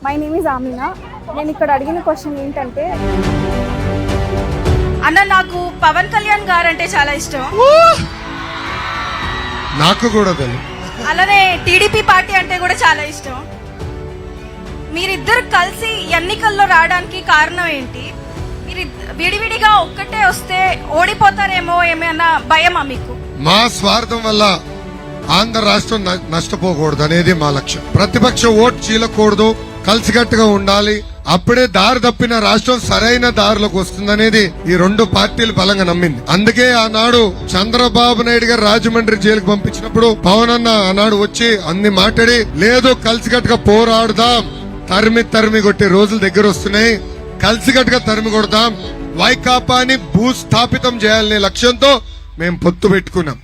My name is Amina. నేను ఇక్కడ అడిగిన క్వశ్చన్ ఏంటంటే, అన్న నాకు పవన్ కళ్యాణ్ గారు అంటే చాలా ఇష్టం. నాకు కూడా తెలుసు. అలానే టీడీపీ పార్టీ అంటే కూడా చాలా ఇష్టం. మీరిద్దరు కలిసి ఎన్నికల్లో రావడానికి కారణం ఏంటి? మీరు విడివిడిగా ఒక్కటే వస్తే ఓడిపోతారేమో ఏమైనా భయమా మీకు? మా స్వార్థం వల్ల ఆంధ్ర రాష్ట్రం నష్టపోకూడదు అనేది మా లక్ష్యం. ప్రతిపక్ష ఓటు చీలకూడదు, కలిసికట్టుగా ఉండాలి. అప్పుడే దారి తప్పిన రాష్ట్రం సరైన దారిలోకి వస్తుందనేది ఈ రెండు పార్టీలు బలంగా నమ్మింది. అందుకే ఆనాడు చంద్రబాబు నాయుడు గారు రాజమండ్రి జైలుకు పంపించినప్పుడు పవన్ అన్న ఆనాడు వచ్చి అన్ని మాట్లాడి, లేదు కలిసికట్టుగా పోరాడుదాం, తరిమి కొట్టే రోజులు దగ్గర వస్తున్నాయి, కలిసికట్టుగా తరిమి కొడదాం, వైకాపాని భూస్థాపితం చేయాలనే లక్ష్యంతో మేము పొత్తు పెట్టుకున్నాం.